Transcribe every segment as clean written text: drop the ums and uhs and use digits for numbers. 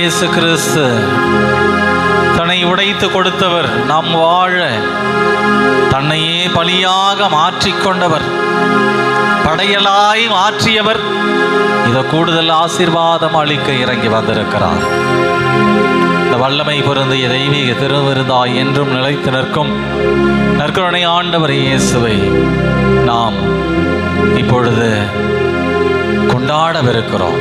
இயேசு கிறிஸ்து தன்னை உடைத்து கொடுத்தவர், நாம் வாழ தன்னையே பலியாக மாற்றிக்கொண்டவர், படையலாய் மாற்றியவர். இதை கூடுதல் ஆசீர்வாதம் அளிக்க இறங்கி வந்திருக்கிறார். இந்த வல்லமை பொருந்திய தெய்வீக திருவிருந்தாய் என்றும் நிலைத்து நிற்கும் நற்கருணை ஆண்டவர் இயேசுவை நாம் இப்பொழுது கொண்டாடவிருக்கிறோம்.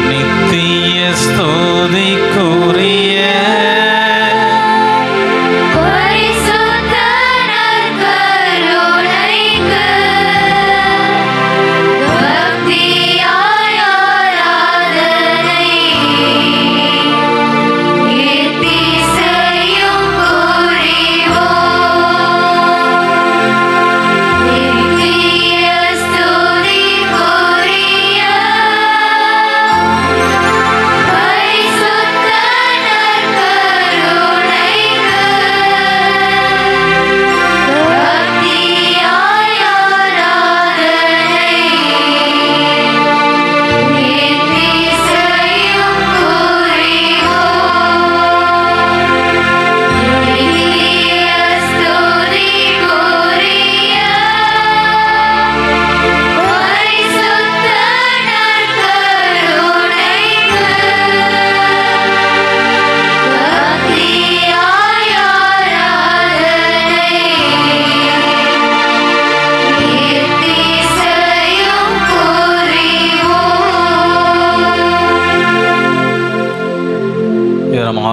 நித்திய ஸ்துதிக்குரிய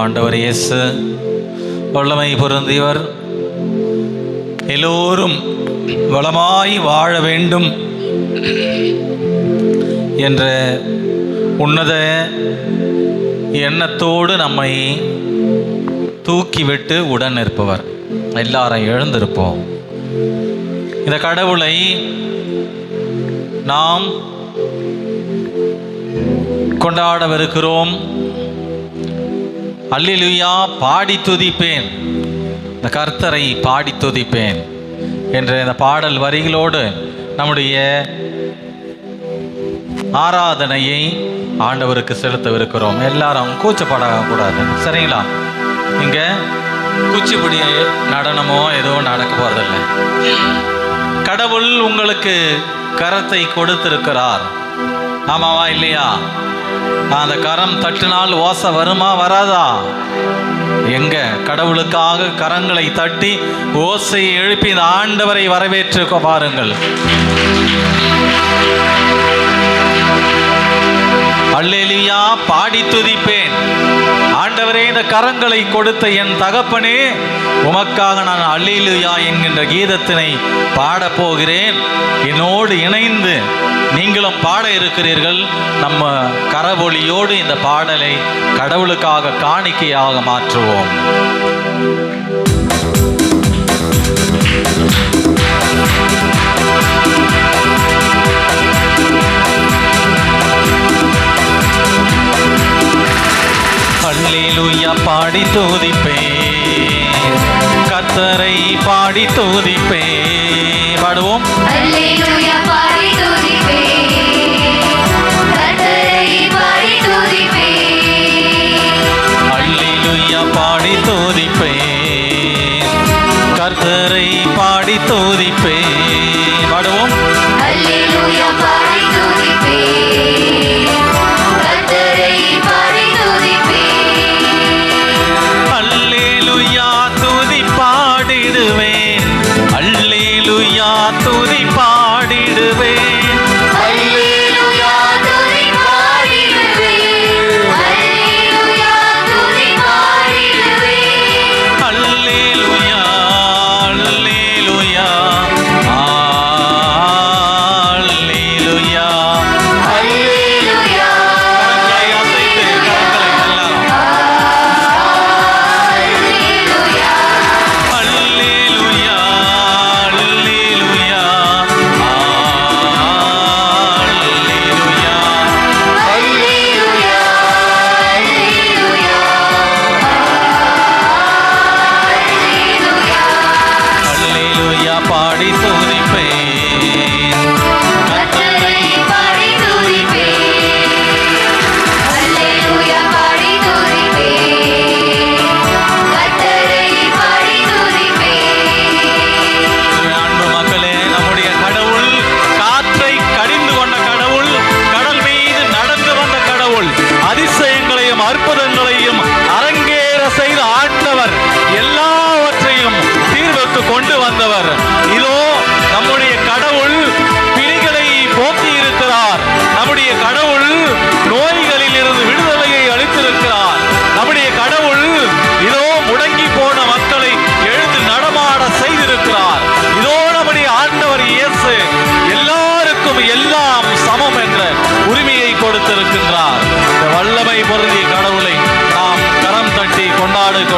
ஆண்டவர் இயேசு வல்லமை பொருந்தியவர், எல்லோரும் வளமாய் வாழ வேண்டும் என்ற உன்னத எண்ணத்தோடு நம்மை தூக்கிவிட்டு உடன் இருப்பவர். எல்லாரும் எழுந்திருப்போம். இந்த கடவுளை நாம் கொண்டாடவிருக்கிறோம். அல்லேலூயா, பாடி துதிப்பேன், இந்த கர்த்தரை பாடி துதிப்பேன் என்ற இந்த பாடல் வரிகளோடு நம்முடைய ஆராதனையை ஆண்டவருக்கு செலுத்தவிருக்கிறோம். எல்லாரும் கூச்சப்படக்கூடாது, சரிங்களா? இங்கே குச்சிப்புடி நடனமோ ஏதோ நடக்க போறதில்லை. கடவுள் உங்களுக்கு கரத்தை கொடுத்திருக்கிறார், ஆமாவா இல்லையா? அந்த கரம் தட்டினால் ஓசை வருமா வராதா? எங்க கடவுளுக்காக கரங்களை தட்டி ஓசையை எழுப்பி இந்த ஆண்டவரை வரவேற்று பாருங்கள். அல்லேலூயா, பாடி துதிப்பேன். ஆண்டவரே, இந்த கரங்களை கொடுத்த என் தகப்பனே, உமக்காக நான் அல்லேலூயா என்கின்ற கீதத்தினை பாடப்போகிறேன். என்னோடு இணைந்து நீங்களும் பாட இருக்கிறீர்கள். நம்ம கரவொலியோடு இந்த பாடலை கடவுளுக்காக காணிக்கையாக மாற்றுவோம். அல்லேலூயா, பாடி துதிப்பேன், கர்த்தரை பாடி துதிப்பேன். பாடுவோம். அல்லேலூயா, பாடி துதிப்பேன், கர்த்தரை பாடி துதிப்பேன். அல்லேலூயா, பாடி துதிப்பேன், கர்த்தரை பாடி துதிப்பேன். பாடுவோம். அல்லேலூயா, பாடி துதிப்பேன், கர்த்தரை பாடி துதிப்பேன். அல்லேலூயா, துதி பாடிடுவேன், அல்லேலூயா, துதி பாடிடுவேன், அல்லேலூயா, துதி பாடிடுவேன், அல்லேலூயா, துதி பாடிடுவேன். அல்லேலூயா, அல்லேலூயா, அல்லேலூயா. அல்லேலூயா, கரங்களை அசைத்து, கரங்களை எல்லாரும். அல்லேலூயா, அல்லேலூயா, அல்லேலூயா,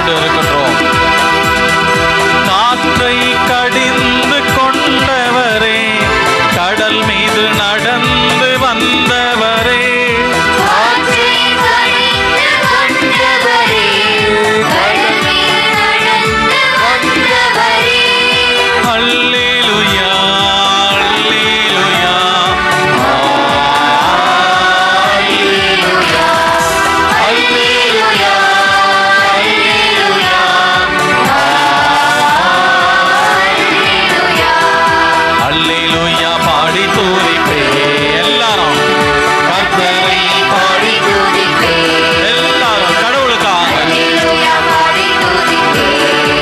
கொண்டு இருக்கின்றோம். காற்றை கடிந்து கொண்டவரே, கடல் மீது நடந்து வந்தவரே, காற்றை கடிந்து கொண்டவரே, கடல் மீது நடந்து வந்தவரே. அல்லேலூயா, அல்லேலூயா, அல்லேலூயா, அல்லேலூயா, அல்லேலூயா, அல்லேலூயா பாடி துதிப்பே. எல்லாரும் கர்த்தரை பாடி துதிப்பேன். எல்லாரும் கடவுளுக்காக அல்லேலூயா பாடி துதிப்பேன்.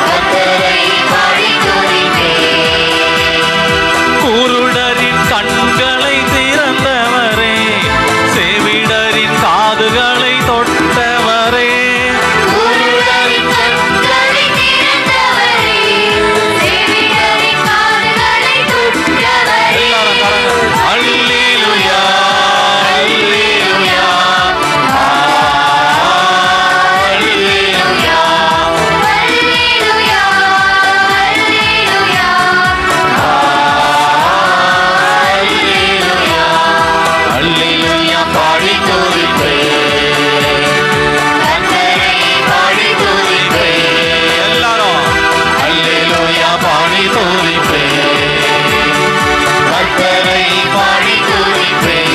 கர்த்தரை பாடி துதிப்பேன். குருடரின் கண்களை திறந்தவரே, செவிடரின் காதுகளை தொட்டவரே, குருடரின் கண்களை திறந்தவரே, செவிடரின் காதுகளை தொட்டவரே. எல்லாரும் பாருங்க. அல்லேலூயா, அல்லேலூயா, அல்லேலூயா, அல்லேலூயா, அல்லேலூயா, அல்லேலூயா பாடி துதிப்பேன். கர்த்தரை பாடி துதிப்பேன். எல்லாரும் அல்லேலூயா பாடி துதிப்பேன். கர்த்தரை பாடி துதிப்பேன்.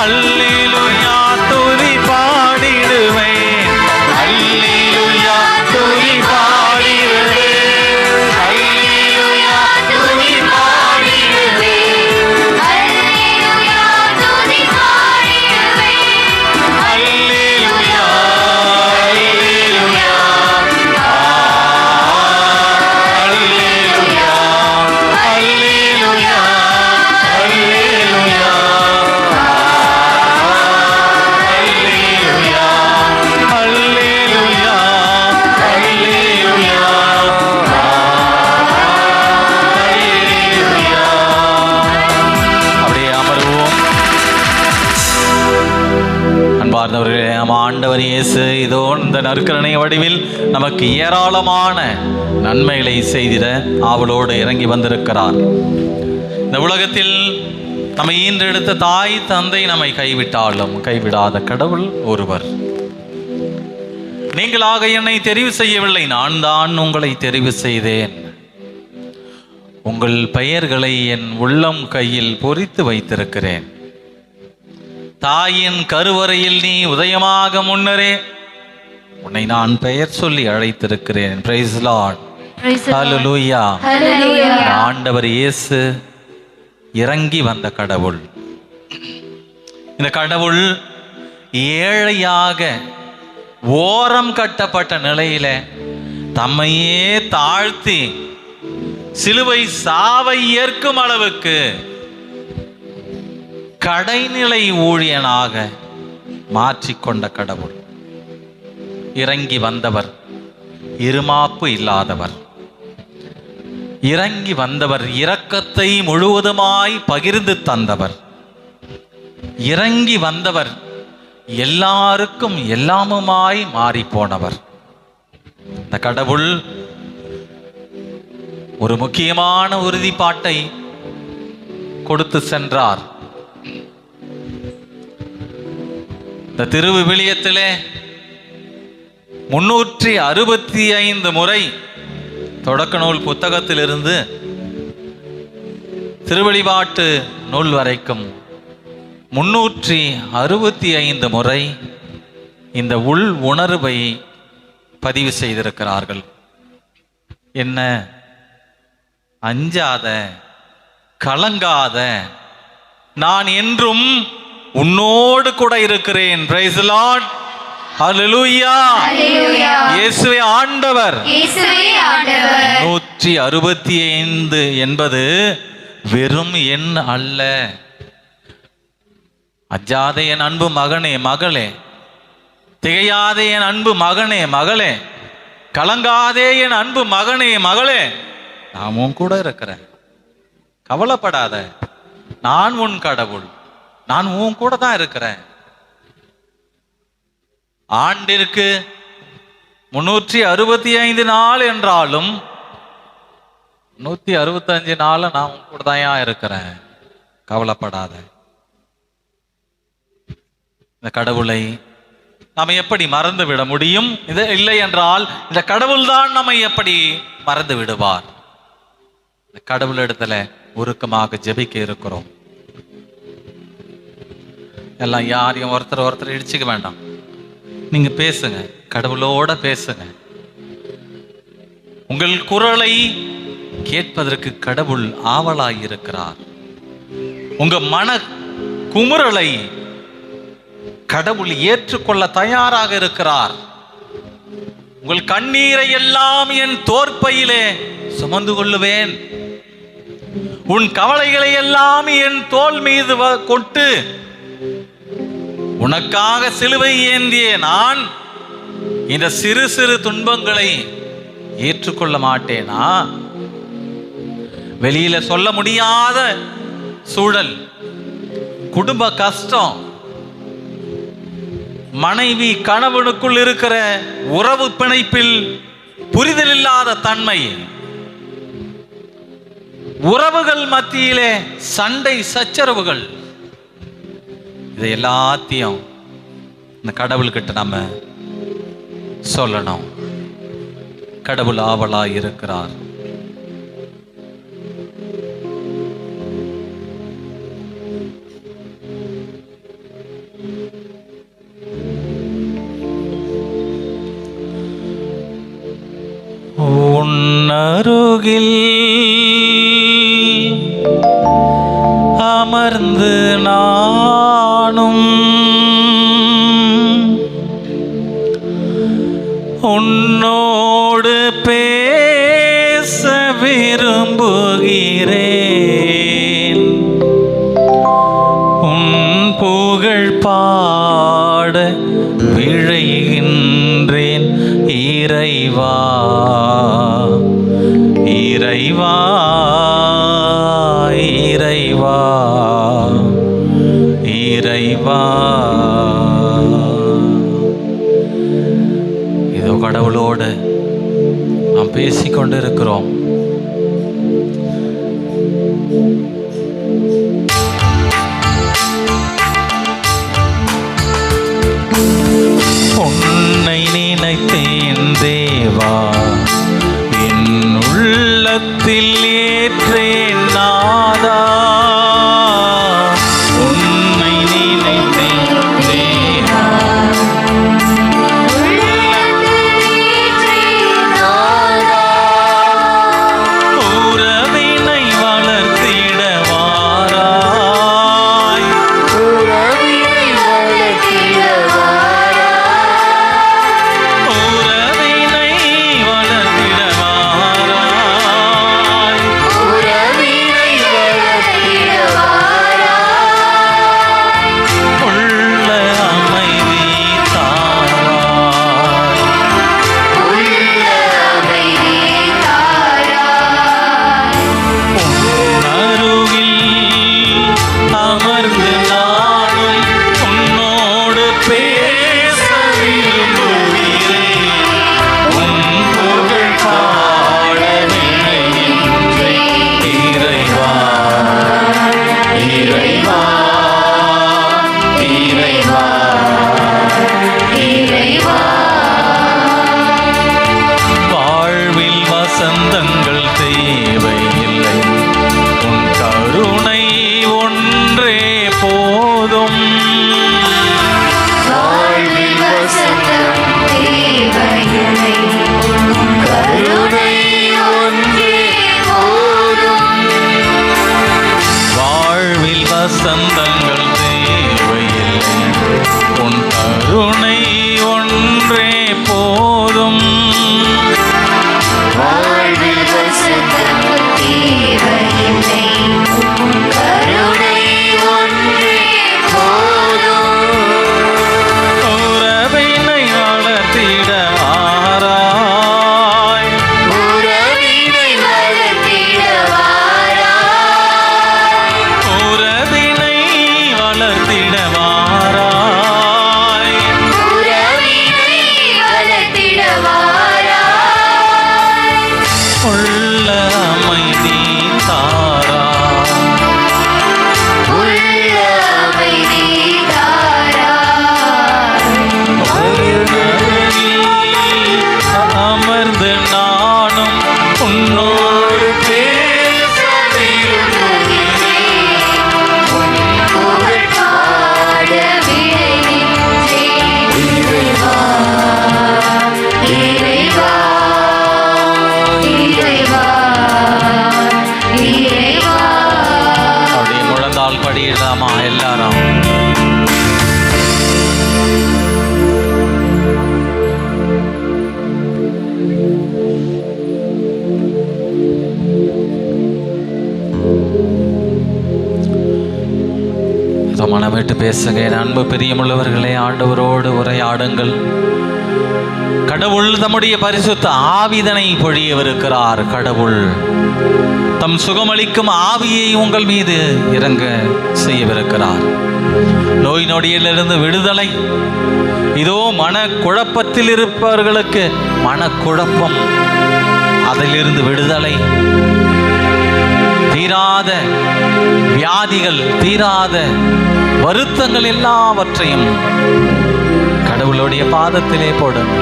அல்லேலூயா துதி பாடிடுவேன். அல்லேலூயா துதி பாடிடுவேன். அல்லேலூயா துதி பாடிடுவேன். அல்லேலூயா துதி பாடிடுவேன். அல்லேலூயா, அல்லேலூயா, அல்லேலூயா, அல்லேலூயா, அல்லேலூயா, அல்லேலூயா, அல்லேலூயா, அல்லேலூயா. அப்படியே அமருவோம். அன்பார்ந்தவர்களே, நம் ஆண்டவர் இயேசு இதோ இந்த நற்கருணை வடிவில் நமக்கு ஏராளமான நன்மைகளை செய்திட ஆவலோடு இறங்கி வந்திருக்கிறார். இந்த உலகத்தில் நம்மை ஈன்றெடுத்த தாய் தந்தை நம்மை கைவிட்டாலும் கைவிடாத கடவுள் ஒருவர். நீங்களாக என்னை தெரிவு செய்யவில்லை, நான் தான் உங்களை தெரிவு செய்தேன். உங்கள் பெயர்களை என் உள்ளம் கையில் பொறித்து வைத்திருக்கிறேன். தாயின் கருவறையில் நீ உதயமாக முன்னரே உன்னை நான் பெயர் சொல்லி அழைத்திருக்கிறேன். பிரைஸ் லார்ட், ஹல்லேலூயா. அல்லேலூயா. ஆண்டவர் இயேசு இறங்கி வந்த கடவுள். இந்த கடவுள் ஏழையாக ஓரம் கட்டப்பட்ட நிலையில தம்மையே தாழ்த்தி சிலுவை சாவை ஏற்கும் அளவுக்கு கடைநிலை ஊழியனாக மாற்றிக்கொண்ட கடவுள். இறங்கி வந்தவர், இருமாப்பு இல்லாதவர். இறங்கி வந்தவர், இரக்கத்தை முழுவதுமாய் பகிர்ந்து தந்தவர். இறங்கி வந்தவர், எல்லாருக்கும் எல்லாமுமாய் மாறி போனவர். இந்த கடவுள் ஒரு முக்கியமான உறுதிப்பாட்டை கொடுத்து சென்றார். இந்த திருவிவிலியத்திலே 365 முறை தொடக்க நூல் புத்தகத்திலிருந்து திருவெளிபாட்டு நூல் வரைக்கும் 365 முறை இந்த உள் உணர்வை பதிவு செய்திருக்கிறார்கள். என்ன? அஞ்சாத, கலங்காத, நான் என்றும் உன்னோடு கூட இருக்கிறேன். பிரைஸ் தி லார்ட், ஹல்லேலூயா. அல்லேலூயா. இயேசுவே ஆண்டவர். இயேசுவே ஆண்டவர். 165 என்பது வெறும் எண் அல்ல. அஞ்சாத என் அன்பு மகனே மகளே, திகையாதே என் அன்பு மகனே மகளே, கலங்காதே என் அன்பு மகனே மகளே, நான் உன் கூட இருக்கிறேன், கவலைப்படாத, நான் உன் கடவுள், நான் உன் கூட தான் இருக்கிறேன். ஆண்டிற்கு 365 நாள் என்றாலும் 165 நாள் நான் உன் கூட தான் இருக்கிறேன், கவலைப்படாத. இந்த கடவுளை நாம் எப்படி மறந்து விட முடியும்? இது இல்லை என்றால் இந்த கடவுள் தான் நம்மை எப்படி மறந்து விடுவார்? இந்த கடவுள் இடத்துல உருக்கமாக ஜெபிக்க இருக்கிறோம். எல்லாம் யாரையும் ஒருத்தர் இடிச்சுக்க வேண்டாம். நீங்க பேசுங்க, கடவுளோட பேசுங்க. உங்கள் குரலை கேட்பதற்கு கடவுள் ஆவலாய் இருக்கிறார். உங்க மன குமுறலை கடவுள் ஏற்றுக்கொள்ள தயாராக இருக்கிறார். உங்கள் கண்ணீரை எல்லாம் என் தோற்பையிலே சுமந்து கொள்ளுவேன், உன் கவலைகளை எல்லாம் என் தோள் மீது கொட்டு, உனக்காக சிலுவை ஏந்திய நான் இந்த சிறு சிறு துன்பங்களை ஏற்றுக்கொள்ள மாட்டேனா? வெளியில சொல்ல முடியாத சூழல், குடும்ப கஷ்டம், மனைவி கணவனுக்குள் இருக்கிற உறவு பிணைப்பில் புரிதல் இல்லாத தன்மை, உறவுகள் மத்தியிலே சண்டை சச்சரவுகள், இதை எல்லாத்தையும் இந்த கடவுள்கிட்ட நம்ம சொல்லணும். கடவுள் ஆவலாய் இருக்கிறார். உன்னருகில் அமர்ந்து நானும் உன்னோடு பேச விரும்புகிறேன், உன் புகழ் பாட விழைகின்றேன். இறைவா இறைவா இறைவா இறைவா. இதோ கடவுளோடு நாம் பேசிக்கொண்டு இருக்கிறோம். உன்னை நினைத்தேன் தேவா, என் உள்ளத்தில் ஏற்றேன் நாதா. உன்னை நினைத்தேன் தேவா, உறவினை வளர்த்திட வாராய், உறவினை வளர்த்திட வாராய். மனம் விட்டு பேசுங்க. என் அன்பு பிரியமுள்ளவர்களே, ஆண்டவரோடு உரையாடுங்கள். கடவுள் தம்முடைய பரிசுத்த ஆவிதனை பொழியவிருக்கிறார். கடவுள் தம் சுகமளிக்கும் ஆவியை உங்கள் மீது இறங்க செய்யவிருக்கிறார். நோய் நொடியிலிருந்து விடுதலை. இதோ மனக்குழப்பத்தில் இருப்பவர்களுக்கு மனக்குழப்பம், அதிலிருந்து விடுதலை. தீராத வியாதிகள், தீராத வருத்தங்கள் எல்லாவற்றையும் கடவுளுடைய பாதத்திலே போடுங்க.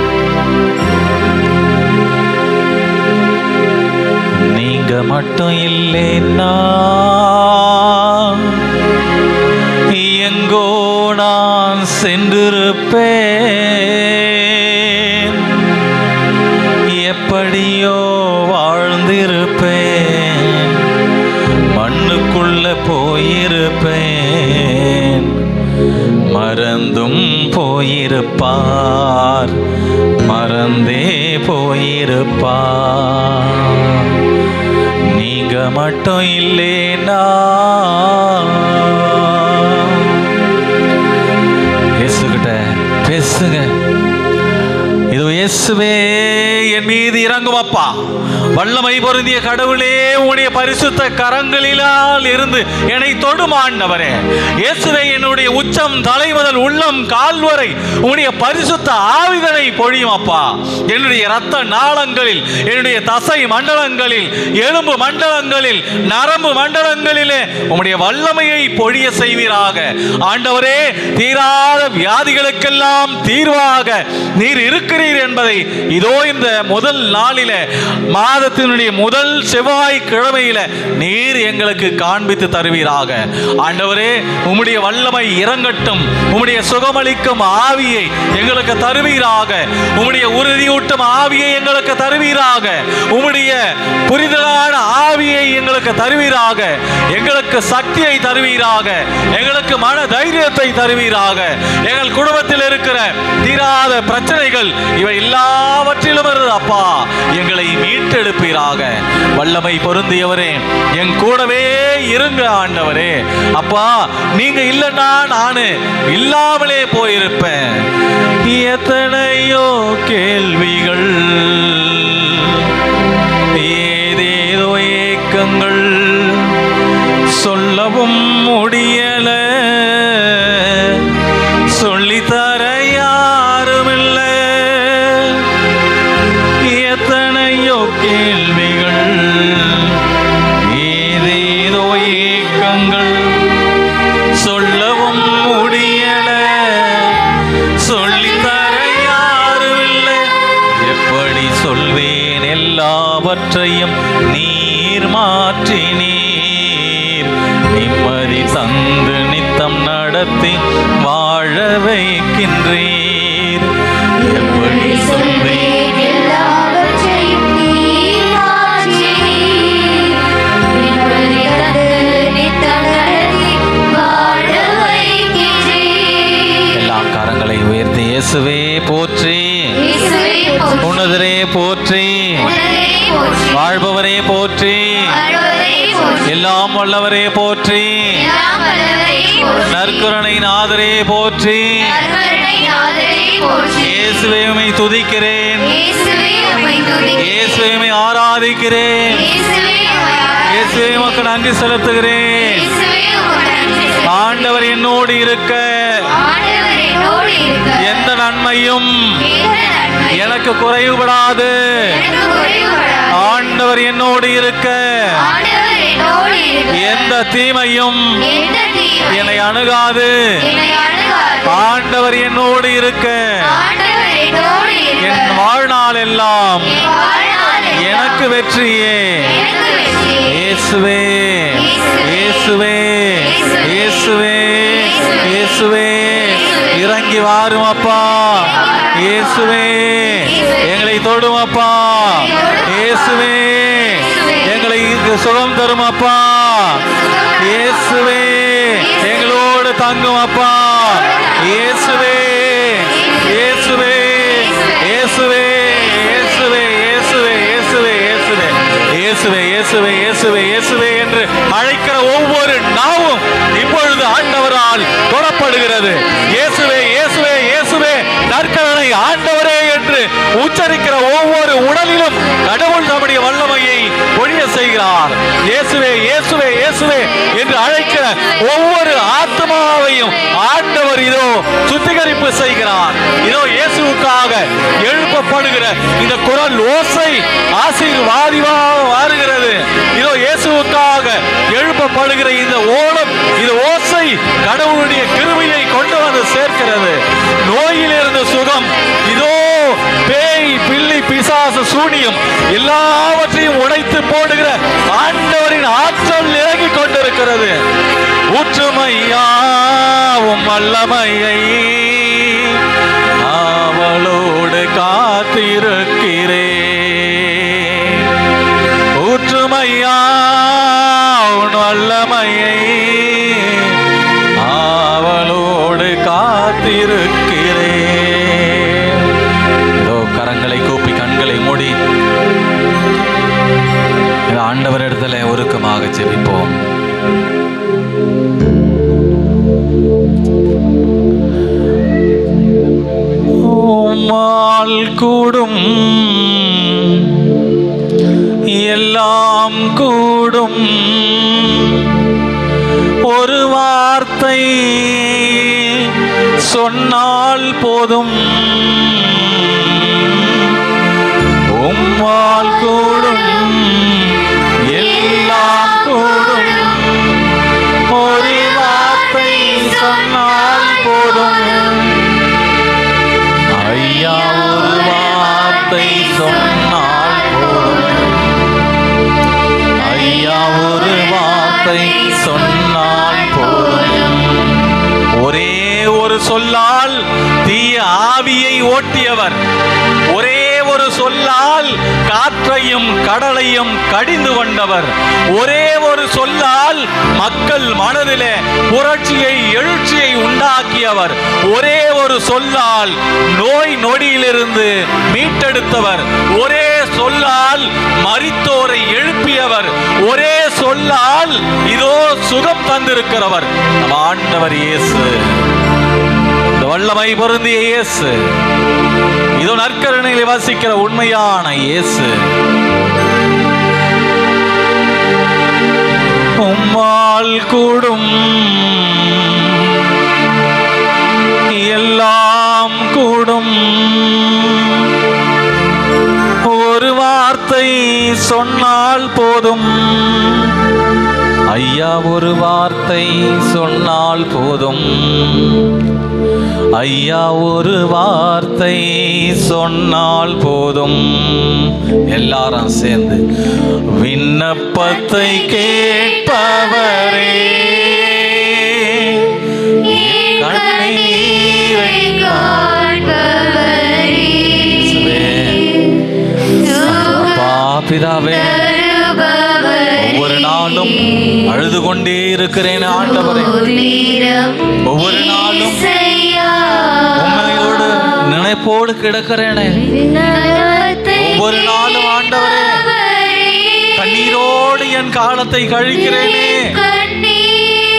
நீங்க மட்டும் இல்லைன்னா எங்கோ நான் சென்றிருப்பேன், எப்படியோ வாழ்ந்திருப்பேன், மண்ணுக்குள்ள போயிருப்பேன், மறந்தும் போயிருப்பார், மறந்தே போயிருப்பார். நீங்க மட்டும் இல்லைன்னா இயேசுகிட்ட பேசுங்க. இதோ இயேசுவே என் மீது இறங்கும் அப்பா. வல்லமை பொருந்திய கடவுளே, உம்முடைய பரிசுத்த கரங்களிலால் இருந்து என்னை தொடும் ஆண்டவரே. இயேசுவே, என்னுடைய உச்சம் தலை முதல் உள்ளம் கால் வரை உம்முடைய பரிசுத்த ஆவிதனை பொழியும் அப்பா. என்னுடைய இரத்த நாளங்களில், என்னுடைய தசை மண்டலங்களில், எலும்பு மண்டலங்களில், நரம்பு மண்டலங்களிலே உம்முடைய வல்லமையை பொழிய செய்வீராக. ஆண்டவரே, தீராத வியாதிகளுக்கெல்லாம் தீர்வாக நீர் இருக்கிறீர் என்பதை இதோ இந்த முதல் நாளிலே, மாதத்தினுடைய முதல் செவ்வாய் கிழமையில நீர் எங்களுக்கு காண்பித்து தருவீராக. ஆண்டவரே, உம்முடைய வல்லமை இறங்கட்டும். உம்முடைய சுகமளிக்கும் ஆவியை எங்களுக்கு தருவீராக. உம்முடைய உறுதியூட்டும் ஆவியை எங்களுக்கு தருவீராக. உம்முடைய புரிதலான ஆவியை எங்களுக்கு தருவீராக. எங்களுக்கு சக்தியை தருவீராக. எங்களுக்கு மன தைரியத்தை தருவீராக. எங்கள் குடும்பத்தில் இருக்கிற தீராத பிரச்சனைகள் இவை எல்லாவற்றிலும் இருந்து அப்பா எங்களை மீட்டெடுப்பீராக. வல்லமை பொருந்தியவரே, என் கூடவே இருங்க ஆண்டவரே. அப்பா, நீங்க இல்லைன்னா நானு இல்லாமலே போயிருப்பேன். எத்தனையோ கேள்விகள், ஏதேதோ ஏக்கங்கள், சொல்லவும் முடியல, சொல்லித்தர யாருமில்ல. எத்தனையோ கேள்விகள், ஏதேதோ ஏக்கங்கள், சொல்லவும் முடியல, சொல்லித்தர யாருமில்லை. எப்படி சொல்வேன் எல்லாவற்றையும் நீர் மாற்றினீர். நிம்மதி தந்து நித்தம் நடத்தி வாழ வைக்கின்றீர். எப்படி சொல்வேன் எல்லாவற்றையும் நீர் மாற்றினீர். நிம்மதி தந்து நித்தம் நடத்தி வாழ வைக்கின்றீர். எல்லா கரங்களை உயர்த்தி இயேசுவே போற்றி, இயேசுவே போற்றி, உன்னதரே போற்றி, உன்னதரே போற்றி, வாழ்பவரே போற்றி, வாழ்வரே போற்றி, எல்லாம் வல்லவரே போற்றி, எல்லாம் வல்லவரே போற்றி, நற்கருணை நாதரே போற்றி. நற்கருணை நாதரே போற்றி. இயேசுவே உம்மை துதிக்கிறேன், இயேசுவே உம்மை துதிக்கிறேன், இயேசுவே உம்மை ஆராதிக்கிறேன், இயேசுவே உம்மை இயேசுவே உமக்கு நன்றி செலுத்துகிறேன். இயேசுவே உம்மை நன்றி செலுத்துகிறேன். ஆண்டவர் என்னோடு இருக்க ஆண்டவர் என்னோடு இருக்க எந்த நன்மையும் எந்த நன்மையும் எனக்கு குறைவுபடாது. எனக்கு குறைவுபடாது. ஆண்டவர் என்னோடு இருக்க ஆண்டவர் என்னோடு இருக்க எந்த தீமையும் எந்த தீமையும் என்னை அணுகாது. என்னை அணுகாது. ஆண்டவர் என்னோடு இருக்க ஆண்டவர் என்னோடு இருக்க என் வாழ்நாள் எல்லாம் என் வாழ்நாள் எல்லாம் எனக்கு வெற்றியே. எனக்கு வெற்றி. இயேசுவே, இயேசுவே, இயேசுவே, இயேசுவே, இறங்கி வாரும் அப்பா. இயேசுவே, எங்களை தொடும் அப்பா. இயேசுவே, எங்களை சுகம் தரும் அப்பா. இயேசுவே, எங்களோடு தங்கும் அப்பா. இயேசுவே, இயேசுவே, இயேசுவே, இயேசுவே, இயேசுவே, இயேசுவே, இயேசுவே, இயேசுவே, இயேசுவே, இயேசுவே, இயேசுவே என்று அழைக்கிற ஒவ்வொரு நாவும் இப்பொழுது ஆண்டவரால் கரங்களால் தொடப்படுகிறது. இயேசுவே இயேசுவே இயேசுவே நற்கருணை ஆண்டவரே என்று உச்சரிக்கிற ஒவ்வொரு உடலிலும் கடவுள் தம்முடைய வல்லமையை பொழிய செய்கிறார். இயேசுவே இயேசுவே இயேசுவே என்று அழைக்கிற ஒவ்வொரு ஆத்மாவையும் ஆண்டவர் இதோ சுத்திகரிப்பு செய்கிறார். இதோ இயேசுவுக்காக எழுப்பப்படுகிற இந்த குரல் ஓசை ஆசீர்வாதமாக மாறுகிறது. இதோ இயேசுவுக்காக எழுப்பப்படுகிற இந்த ஓலம், இந்த ஓசை கடவுளுடைய கிருபையை கொண்டு வந்து சேர்க்கிறது. நோயிலிருந்து சுகம், இதோ பேய் பில்லி பிசாசு சூனியம் எல்லாவற்றையும் உடைத்து போடுகிற ஆண்டவரின் ஆற்றல் இறங்கிக் கொண்டிருக்கிறது. ஊற்றுமையாவும் வல்லமையை அவளோடு காத்திருக்கிறேன். ஊற்றுமையாவும் வல்லமையை அவளோடு காத்திருக்கிறேன். இதோ கரங்களை கூப்பி கண்களை மூடி ஆண்டவரிடத்துல உருக்கமாக ஜெபிப்போம். உம்மால் கூடும் எல்லாம் கூடும், ஒரு வார்த்தை சொன்னால் போதும். உம்மால் கூடும் எல்லாம் கூடும், ஒரு வார்த்தை சொன்னால் போதும். ஐயா ஒரு வார்த்தை சொன்னால் போதும். ஐயா ஒரு வார்த்தை சொன்னால் போதும். ஒரே ஒரு சொல்லால் தீய ஆவியை ஓட்டியவர், ஒரே ஒரு சொல்லால் காற்றையும் கடலையும் கடிந்து கொண்டவர், ஒரே ஒரு சொல்லால் மக்கள் மனதிலே புரட்சியை எழுச்சியை உண்டாக்கியவர், ஒரே ஒரு சொல்லால் நோய் நொடியிலிருந்து மீட்டெடுத்தவர், ஒரே சொல்லால் மரித்தோரை எழுப்பியவர், ஒரே சொல்லால் இதோ சுகம் தந்திருக்கிறவர் நம் ஆண்டவர் இயேசு. வல்லமை பொருந்திய இயேசு, இதோ நற்கருணையில் வசிக்கிற உண்மையான இயேசு. உம்மால் கூடும் எல்லாம் கூடும், ஒரு வார்த்தை சொன்னால் போதும். ஐயா ஒரு வார்த்தை சொன்னால் போதும். ஐயா ஒரு வார்த்தை சொன்னால் போதும். எல்லாரும் சேர்ந்து விண்ணப்பத்தை கேட்பவரே, கண்ணீரை பிதாவே, ஒவ்வொரு நாளும் அழுது கொண்டே இருக்கிறேன் ஆண்டவரே. ஒவ்வொரு நாளும் உண்மையோடு நினைப்போடு கிடக்கிறேனே. ஒவ்வொரு நாளும் ஆண்டவரே கண்ணீரோடு என் காலத்தை கழிக்கிறேனே.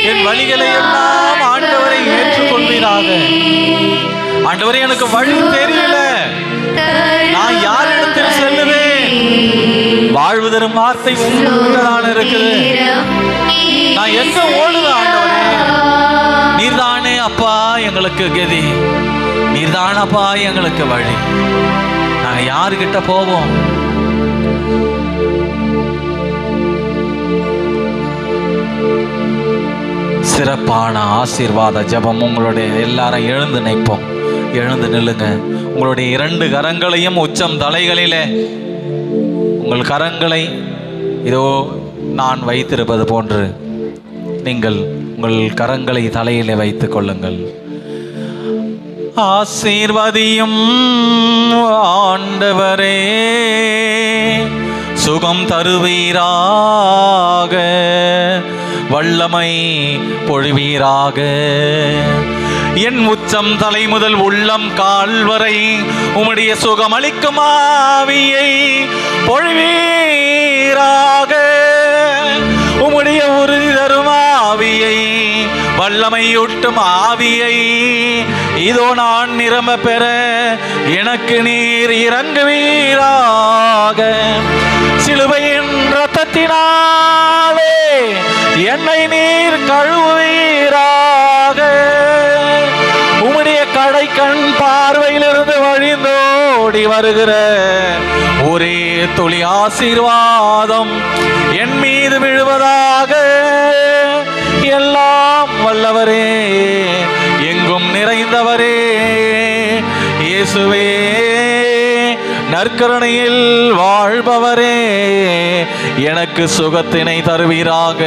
என் வழிகளை எல்லாம் ஆண்டவரை ஏற்றுக்கொள்வீராக. ஆண்டவரே எனக்கு வழி தெரியல, நான் யாரிடத்தில் செல்லுவேன்? வாழ்வு தரும் வார்த்தை உங்களுக்குதான் இருக்குது. நான் எங்க ஓடுவேன் ஆண்டவரே? நீர்தானே அப்பா எங்களுக்கு கதி, நீர்தான் அப்பா எங்களுக்கு வழி. நாங்க யாருகிட்ட போவோம்? சிறப்பான ஆசீர்வாத ஜெபம் உங்களுடைய எல்லாரும் எழுந்து நிற்போம். எழுந்து நில்லுங்க. உங்களுடைய 2 கரங்களையும் உச்சம் தலைகளிலே உங்கள் கரங்களை இதோ நான் வைத்திருப்பது போன்று நீங்கள் உங்கள் கரங்களை தலையிலே வைத்துக் கொள்ளுங்கள். ஆசீர்வதியும் ஆண்டவரே, சுகம் தருவீராக, வல்லமை பொழிவீராக. என் உச்சம் தலை முதல் உள்ளம் கால் வரை உம்முடைய சுகமளிக்கும் ஆவியை பொழிவீராக. உம்முடைய உறுதி தரும் ஆவியை, வல்லமையூட்டும் ஆவியை இதோ நான் நிரம்ப பெற எனக்கு நீர் இறங்குவீராக. சிலுவையின் இரத்தத்தினாலே என்னை நீர் கழுவுவீராக. உம்முடைய கடைக்கண் பார்வையிலிருந்து வழிந்தோடி வருகிற ஒரே துளி ஆசீர்வாதம் என் மீது விழுவதாக. எல்லாம் வல்லவரே, எங்கும் நிறைந்தவரே, இயேசுவே நற்கருணையில் வாழ்பவரே, எனக்கு சுகத்தினை தருவீராக.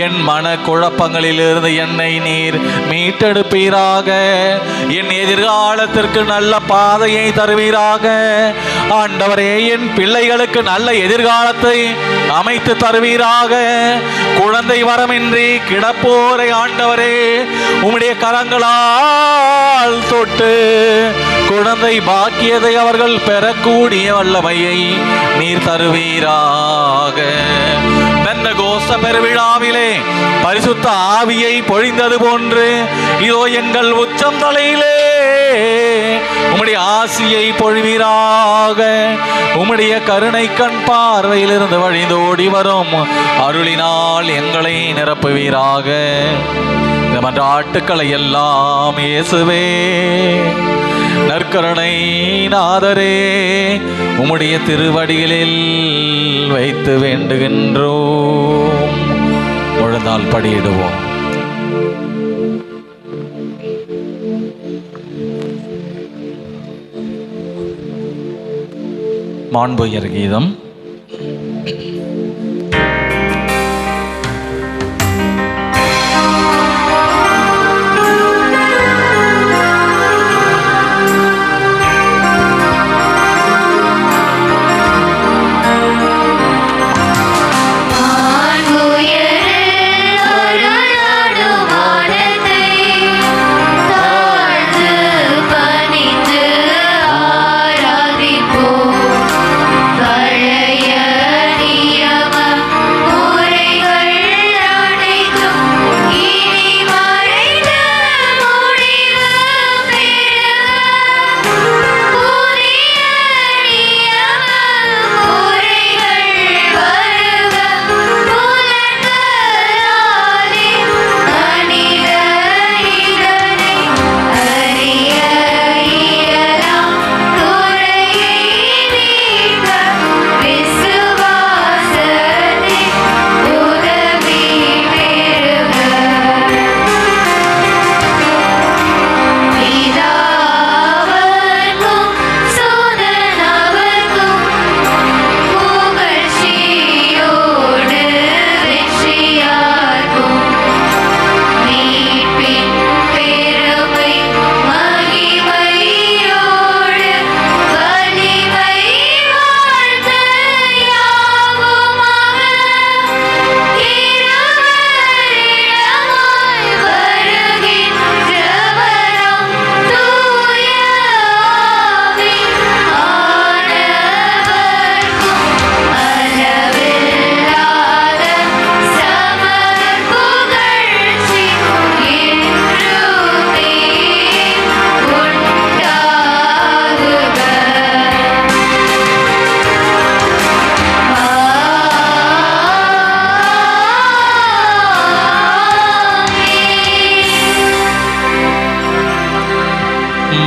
என் மன குழப்பங்களிலிருந்து என்னை நீர் மீட்டெடுப்பீராக. என் எதிர்காலத்திற்கு நல்ல பாதையை தருவீராக. ஆண்டவரே, என் பிள்ளைகளுக்கு நல்ல எதிர்காலத்தை அமைத்து தருவீராக. குழந்தை வரமின்றி கிடப்போரை ஆண்டவரே உம்முடைய கரங்களால் தொட்டு குழந்தை பாக்கியதை அவர்கள் பெறக்கூடிய வல்லமையை நீர் தருவீராக. பெந்தகோஸ்த பெருவிழாவிலே பரிசுத்த ஆவியை பொழிந்தது போன்று இதோ எங்கள் உச்சம் தலையிலே உம்முடைய ஆசியை பொழிவீராக. உம்முடைய கருணை கண் பார்வையிலிருந்து வழிந்தோடி வரும் அருளினால் எங்களை நிரப்புவீராக. இந்த மன்றாட்டுக்களை எல்லாம் இயேசுவே நற்கருணை நாதரே உம்முடைய திருவடிகளில் வைத்து வேண்டுகின்றோம். முழந்தால் படியிடுவோம். மாண்புயர் கீதம்.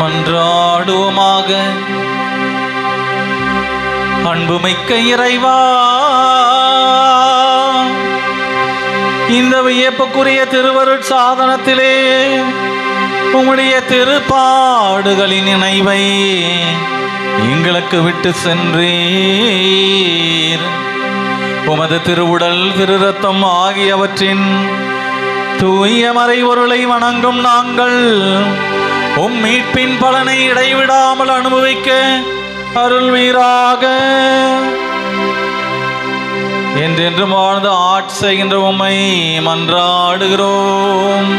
மன்றாடுவோமாக. அன்புமிக்க இறைவா, இந்த வியப்புக்குரிய திருவருட் சாதனத்திலே உம்முடைய திருப்பாடுகளின் நினைவை எங்களுக்கு விட்டு சென்றீர். உமது திருவுடல் திரு ரத்தம் ஆகியவற்றின் தூய மறைபொருளை வணங்கும் நாங்கள் உம் மீட்பின் பலனை இடைவிடாமல் அனுபவிக்க அருள்வீராக. என்றென்றும் வாழ்ந்து ஆட்சி செய்கின்ற உம்மை மன்றாடுகிறோம்.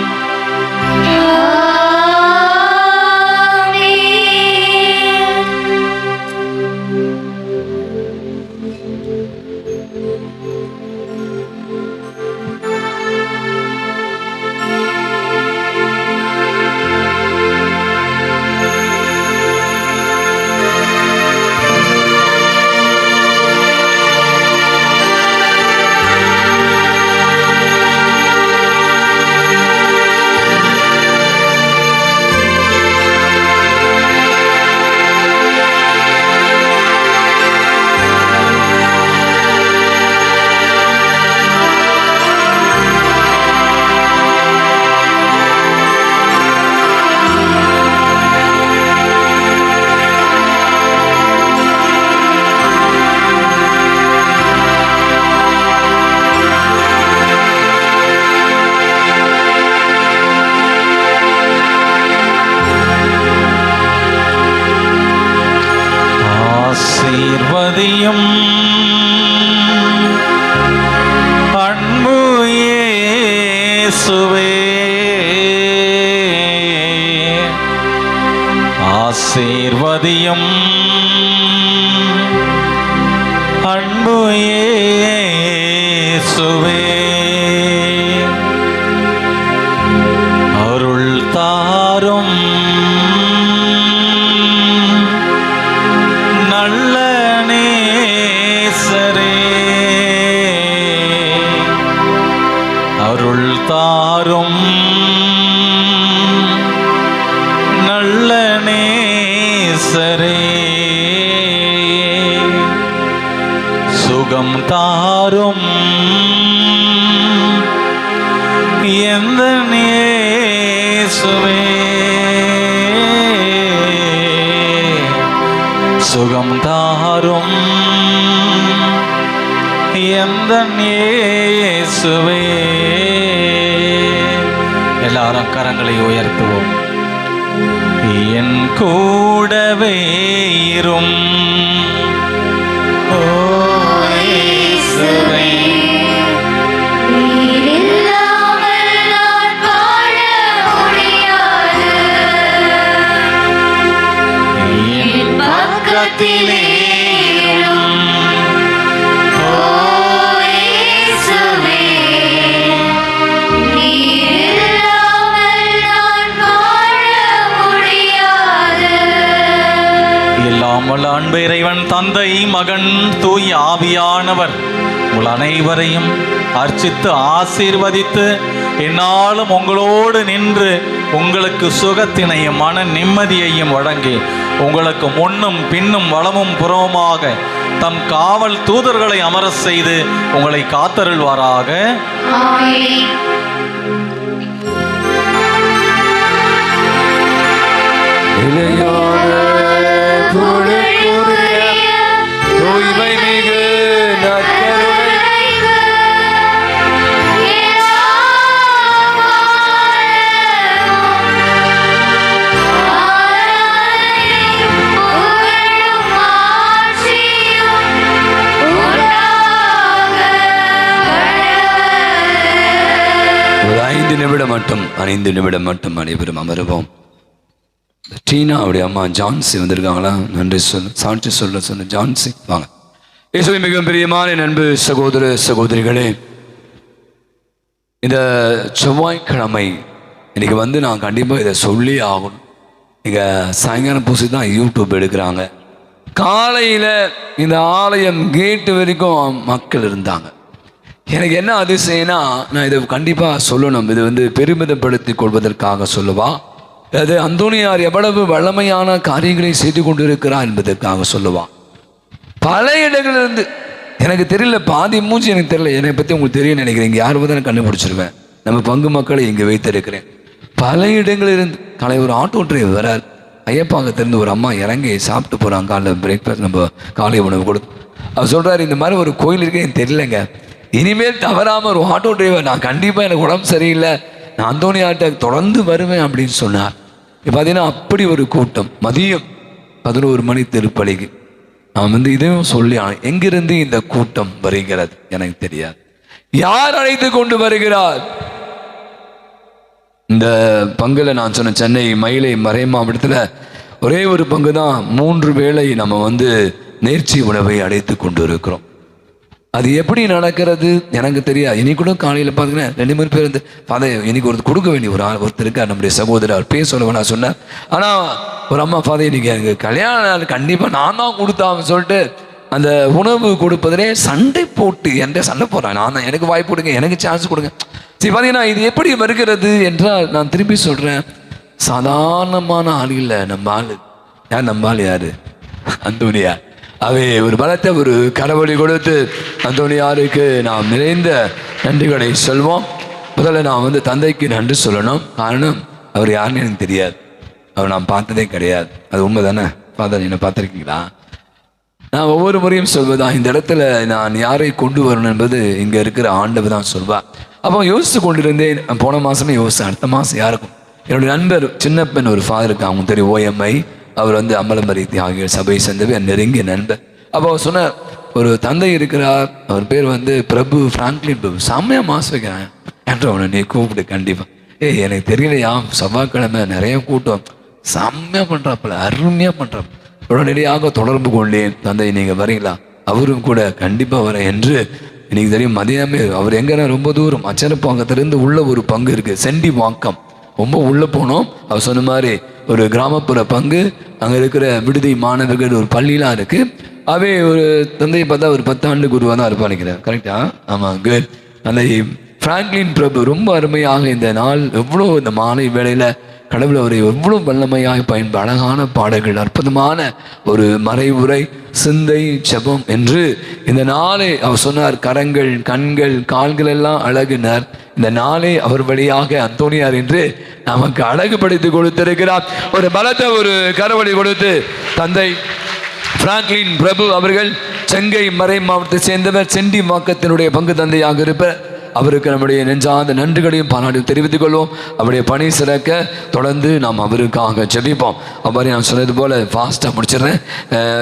இயேசுவே ஆசீர்வதியும் அன்பு இயேசுவே அருள் தாரும் நல்ல நேசரே அருள் தாரும் நல்ல நேசரே சுகம் தாரும் எந்த நேசுவே சுகம் தாரும் எந்த நேசுவே. எல்லாரும் கரங்களை உயர்த்துவோம். என் கூடவே இரும் ஓ இயேசுவே அன்பு இறைவன் தந்தை மகன் தூய் ஆவியானவர் உங்கள் அனைவரையும் அர்ச்சித்து ஆசீர்வதித்து என்னாலும் உங்களோடு நின்று உங்களுக்கு சுகத்தினையும் மன நிம்மதியையும் வழங்கி உங்களுக்கு முன்னும் பின்னும் வலமும் புறமுமாக தம் காவல் தூதர்களை அமர செய்து உங்களை காத்தருள்வாராக. தூய்மை மிகு ஐந்து நிமிடம் மட்டும் அனைவரும் அமருவோம். டீனா அவருடைய அம்மா ஜான்சி வந்திருக்காங்களா? நன்றி சாட்சி சொல்ல ஜான்சி வாங்க. இயேசுவின் மிகவும் பிரியமான நண்பு சகோதர சகோதரிகளே, இந்த செவ்வாய்க்கிழமை இன்னைக்கு வந்து நான் கண்டிப்பாக இதை சொல்லி ஆகணும். இங்கே சாயங்காலம் பூசி தான் யூடியூப் எடுக்கிறாங்க. காலையில் இந்த ஆலயம் கேட்டு வரைக்கும் மக்கள் இருந்தாங்க. எனக்கு என்ன அதிசயம்னா, நான் இதை கண்டிப்பாக சொல்லணும். இது வந்து பெருமிதப்படுத்தி கொள்வதற்காக சொல்லுவா, அது அந்தோனியார் எவ்வளவு வல்லமையான காரியங்களை செய்து கொண்டு இருக்கிறார் என்பதற்காக சொல்லுவான். பல இடங்களிலிருந்து எனக்கு தெரியல, பாதி மூச்சு எனக்கு தெரியல. என்னை பற்றி உங்களுக்கு தெரியும் நினைக்கிறேன். இங்கே யார் தான் கண்டுபிடிச்சிருவேன். நம்ம பங்கு மக்களை இங்கே வைத்திருக்கிறேன். பல இடங்களிலிருந்து காலை ஒரு ஆட்டோ டிரைவர் வரார். ஐயப்பாக்கத்திலிருந்து ஒரு அம்மா இறங்கி சாப்பிட்டு போகிறாங்க. காலைல பிரேக்ஃபாஸ்ட் நம்ம காலை உணவு கொடுத்து அவர் சொல்கிறார், இந்த மாதிரி ஒரு கோயில் இருக்கு எனக்கு தெரியலங்க. இனிமேல் தவறாமல் ஒரு ஆட்டோ டிரைவர் நான் கண்டிப்பாக எனக்கு உடம்பு சரியில்லை, நான் அந்தோனியார்ட்ட தொடர்ந்து வருவேன் அப்படின்னு சொன்னார். இப்போ பார்த்தீங்கன்னா அப்படி ஒரு கூட்டம். மதியம் 11 மணி திருப்பலிக்கு நான் வந்து இதையும் சொல்லி எங்கிருந்து இந்த கூட்டம் வருகிறது எனக்கு தெரியாது. யார் அழைத்து கொண்டு வருகிறார்? இந்த பங்குல நான் சொன்ன சென்னை மயிலை மறை மாவட்டத்தில் ஒரே ஒரு பங்கு தான் 3 வேளை நம்ம வந்து நேர்ச்சி உணவை அழைத்து கொண்டு இருக்கிறோம். அது எப்படி நடக்கிறது எனக்கு தெரியாது. இன்னைக்கு கூட காலையில் பார்த்தீங்கன்னா 2-3 பேர் வந்து ஃபாதர் இன்னைக்கு கொடுக்க வேண்டிய ஒருத்தர் இருக்கார், நம்முடைய சகோதரர். அவர் பேர் சொல்ல நான் சொன்னேன். ஆனால் ஒரு அம்மா ஃபாதர் இன்னைக்கு எனக்கு கல்யாண நாள் கண்டிப்பாக நான் தான் கொடுத்தான்னு சொல்லிட்டு அந்த உணவு கொடுப்பதிலே சண்டை போட்டு என்கிட்ட சண்டை போடுறேன். நான் தான் எனக்கு வாய்ப்பு கொடுங்க, எனக்கு சான்ஸ் கொடுங்க. சரி பார்த்தீங்கன்னா இது எப்படி வருகிறது என்றால் நான் திருப்பி சொல்கிறேன், சாதாரணமான ஆள் இல்லை நம்ம ஆள். யார் நம்ம ஆள்? யார்? அந்தோனியார். அவை ஒரு பலத்தை ஒரு கரவொலி கொடுத்து அந்தோனியாருக்கு நாம் நிறைந்த நன்றிகளை சொல்வோம். முதல்ல நான் வந்து தந்தைக்கு நன்றி சொல்லணும். காரணம் அவர் யாருன்னு எனக்கு தெரியாது, அவர் நான் பார்த்ததே கிடையாது. அது உண்மை தானே? ஃபாதர் என்னை பார்த்துருக்கீங்களா? நான் ஒவ்வொரு முறையும் சொல்வதா, இந்த இடத்துல நான் யாரை கொண்டு வரணும் என்பது இங்கே இருக்கிற ஆண்டவர் தான் சொல்வார். அப்போ யோசித்து கொண்டிருந்தேன். போன மாதமே யோசித்தேன், அடுத்த மாதம் யாருக்கும். என்னுடைய நண்பர் சின்ன பெண் ஒரு ஃபாதர் இருக்கு, அவங்க தெரியும், OMI. அவர் வந்து அம்பலமரி தியாகிகள் சபையை சேர்ந்தவே நெருங்கிய நண்பர். அப்போ அவர் சொன்னார், ஒரு தந்தை இருக்கிறார், அவர் பேர் வந்து பிரபு, பிராங்க்லின் பிரபு. செம்மையாக மாசு வைக்கிறாங்க. என்றவனை நீ கூப்பிடு கண்டிப்பாக. எனக்கு தெரியலையா, செவ்வாய்க்கிழமை நிறைய கூட்டம், செம்மையாக பண்ணுறாப்புல, அருமையாக பண்ணுறாப்புல. உடனடியாக தொடர்பு கொண்டேன், தந்தை நீங்கள் வரீங்களா? அவரும் கூட கண்டிப்பாக வரேன் என்று. இன்னைக்கு தெரியும் மதியமே அவர் எங்கன்னா ரொம்ப தூரம் அச்சரப்பாக்கத்திலிருந்து உள்ள ஒரு பங்கு இருக்குது, செண்டி வாக்கம், ரொம்ப உள்ளே போனோம். அவர் சொன்ன மாதிரி ஒரு கிராமப்புற பங்கு, அங்கே இருக்கிற விடுதி மாணவர்கள் ஒரு பள்ளியெலாம் இருக்குது. அவே ஒரு தந்தையை பார்த்தா ஒரு 10 ஆண்டு குருவாக தான் இருப்பான்னு நினைக்கிறேன். கரெக்டா? ஆமாம், குட். அந்த பிராங்க்லின் பிரபு ரொம்ப அருமையாக இந்த நாள் எவ்வளோ இந்த மாலை வேளையில் கடவுள் அவரை எவ்வளோ வல்லமையாக அழகான பாடல்கள், அற்புதமான ஒரு மறைவுரை, சிந்தை, ஜெபம் என்று இந்த நாளை அவர் சொன்னார். கரங்கள், கண்கள், கால்கள் எல்லாம் அழகுனார். இந்த நாளை அவர் வழியாக அந்தோனியார் என்று நமக்கு அழகுபடுத்தி கொடுத்திருக்கிறார். ஒரு பலத்த ஒரு கரவழி கொடுத்து தந்தை பிராங்க்லின் பிரபு அவர்கள் செங்கை மறை மாவட்டத்தை சேர்ந்தவர், செண்டி வாக்கத்தினுடைய பங்கு தந்தையாக இருப்பார். அவருக்கு நம்முடைய நெஞ்சார்ந்த நன்றிகளையும் பாராட்டையும் தெரிவித்துக் கொள்வோம். அவருடைய பணி சிறக்க தொடர்ந்து நாம் அவருக்காக ஜெபிப்போம். அவ்வாறு நான் சொன்னது போல் ஃபாஸ்ட்டாக முடிச்சிடுறேன்.